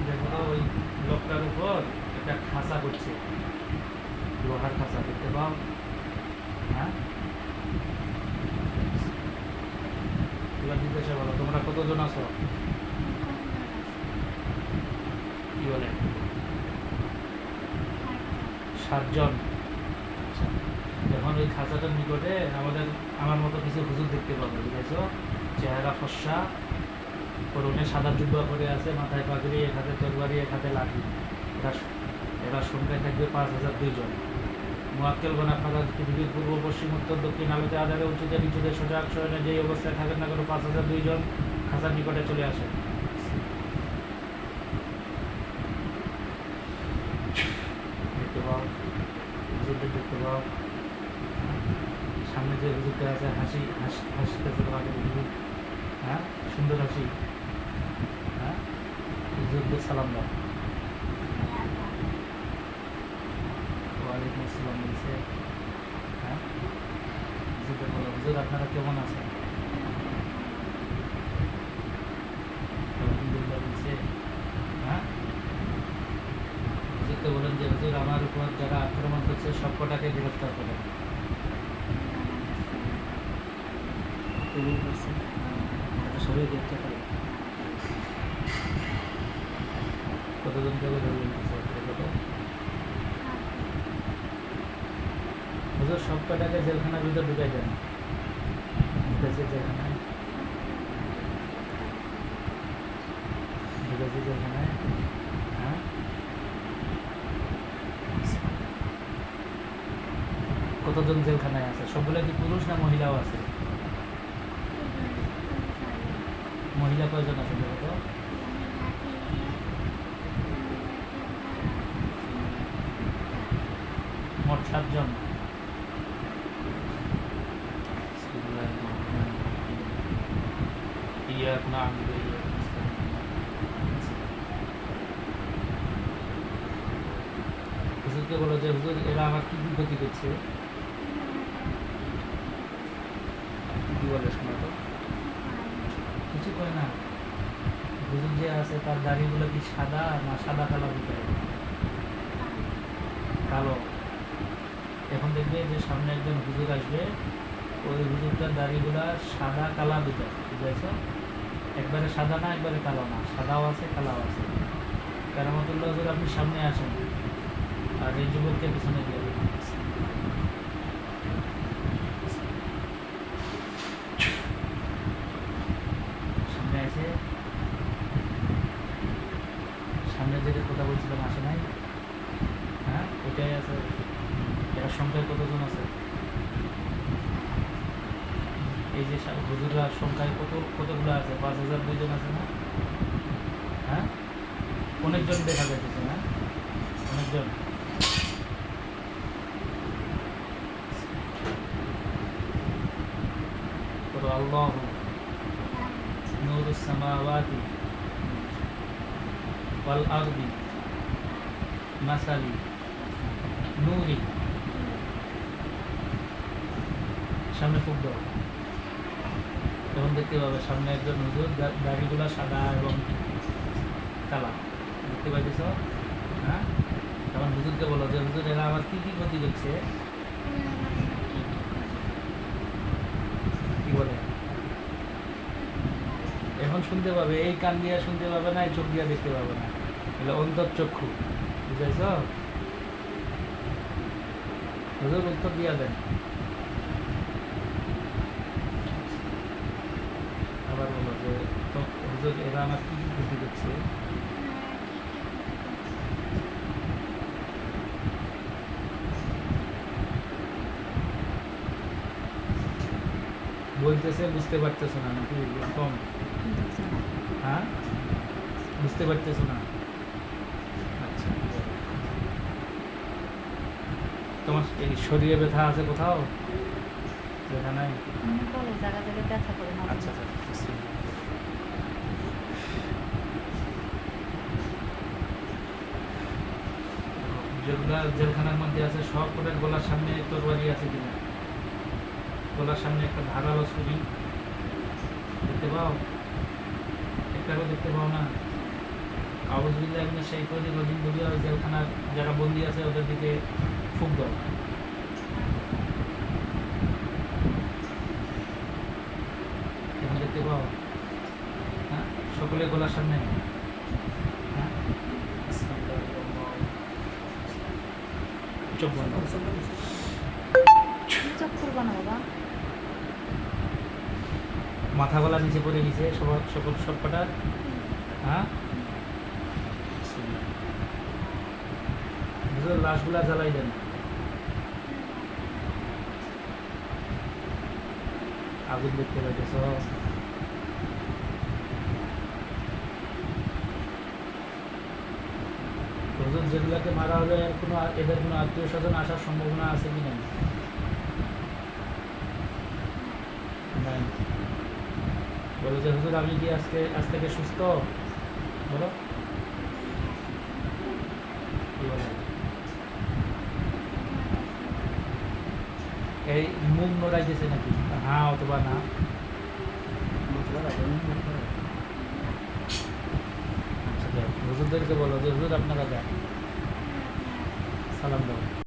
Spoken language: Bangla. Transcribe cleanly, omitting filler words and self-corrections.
দেখো ওই লোকটার উপর একটা খাঁচা করছে, লোহার খাঁচা দেখতে পাও? হ্যাঁ, এবার জিজ্ঞাসা বলো তোমরা কতজন আছো? কি বলে? 7 জন। আচ্ছা, এখন ওই খাঁচাটার নিকটে আমার মতো কিছু হুজুর দেখতে পাবো, বুঝেছো? চেহারা ফর্সা, পরনে সাদা জুব্বা পরে আছে, মাথায় পাগড়ি, এক হাতে তরবারি, এক হাতে লাঠি। এরা সংখ্যায় থাকবে 5002 জন। মুয়াক্কেল গণ আপনারা পৃথিবীর পূর্ব পশ্চিম উত্তর দক্ষিণ আলোতে আধারে উঁচুতে নিচুতে সজাগ শয়নে যেই অবস্থায় থাকেন না কেন 5002 জন খাঁচার নিকটে চলে আসে। দেখতে পাও হুজুরদের, দেখতে পাও? সামনে যে হুজুরটা আছে হাসিতেছে তোমাকে হুজুর, হ্যাঁ, সুন্দর হাসি। হ্যাঁ, হুজুরদের সালাম দাও। ওয়ালাইকুম আসসালাম বলছে। হ্যাঁ, হুজুরদের বলো হুজুর আপনারা কেমন আছেন? আলহামদুলিল্লাহ বলছে। হ্যাঁ, হুজুরকে বলেন যে হুজুর আমার উপর যারা আক্রমণ করছে সবকটাকে গ্রেফতার করেন। সবাই গ্রেফতার করে। কতজনকে ধরে হুজুর সব কটাকে জেলখানার ভিতর ঢুকাই দেন। ঢুকেছে জেলখানায়, ঢুকেছে জেলখানায়। হ্যাঁ, কতজন জেলখানায় আছে? সবগুলো কি পুরুষ না মহিলাও আছে? মহিলা কয়জন আছে দেখো তো? মোট 7 জন। হুজুরকে বলো যে হুজুর এরা আমার কি কি ক্ষতি করছে? কি বলে শোনা তো? কিছু কয় না। হুজুর যে আছে তার দাড়িগুলো কি সাদা না সাদা কালো দিতে? কালো। এখন দেখবে যে সামনে একজন হুজুর আসবে, ওই হুজুরটার দাড়িগুলা সাদা কালা দিতে, বুঝেছো? একবারে সাদা না, একবারে কালো না, সাদাও আছে কালাও আছে। কেরামতুল্লাহ হুজুর আপনি সামনে আসেন আর এই যুবককে পিছনে দিয়ে দেবেন। সামনে আছে, সামনে যেটা কথা বলছিলাম আসে নাই? হ্যাঁ, ওইটাই আছে। এর সংখ্যায় কতজন আছে? এই যে হুজুররা সংখ্যায় কতগুলো আছে? 5002 জন আছে না? হ্যাঁ, অনেকজন দেখা যাইতেছে না? অনেকজন। আল্লাহ নূরুস সামাওয়াতি ওয়াল আরদি মাসালি নূরি। সামনে ফুক দাও, তখন দেখতে পাবে সামনে একজন হুজুর, দাড়িগুলা সাদা এবং কালা, দেখতে পাইতেছ? হ্যাঁ, তখন হুজুরকে বলো যে হুজুর এরা আমার কি কি ক্ষতি করছে? কি বলে? এখন শুনতে পাবে, এই কান দিয়ে শুনতে পাবে না, এই চোখ দিয়ে দেখতে পাবে না, এগুলো অন্তর্চক্ষু, বুঝাইছ? হুজুর উত্তর দিয়া দেন। আবার বলো যে হুজুর এরা আমার কি কি ক্ষতি করছে? বলতেছে বুঝতে পারতেছো না নাকি কম? হ্যাঁ, বুঝতে পারতেছো না? আচ্ছা, তোমার এই শরীরে ব্যথা আছে কোথাও? ব্যথা নাই? আচ্ছা আচ্ছা, যেগুলা জেলখানার মধ্যে আছে সব কটার গলার সামনে তরবারি আছে কিনা? গলার সামনে একটা ধারালো ছুরি দেখতে পাও? একটাও দেখতে পাও না? আউযুবিল্লাহি মিনাশ শাইতানির রাজিম বলিয়া ওই জেলখানার যারা বন্দী আছে ওদের দিকে ফুঁক দাও। এখন দেখতে পাও? হ্যাঁ, সকলে গলার সামনে। হ্যাঁ, চোখ বন্ধ। চোখ খুলবো না বাবা। মাথা গলা নিচে পড়ে গেছে সকল সবকটা। হ্যাঁ, হুজুর লাশগুলা জ্বালাই দেন। আগুন দেখতে পাইতেছ? হুজুর যেগুলাকে মারা হবে এদের কোনো আত্মীয় স্বজন আসার সম্ভাবনা আছে কি নাই? নাই। বলো যে হুজুর আমি কি আজ থেকে সুস্থ? বলো কি বলে? এই মুখ নড়াইতেছে নাকি? হ্যাঁ অথবা না। আচ্ছা যাক, হুজুরদেরকে বলো যে হুজুর আপনারা যান, সালাম দাও।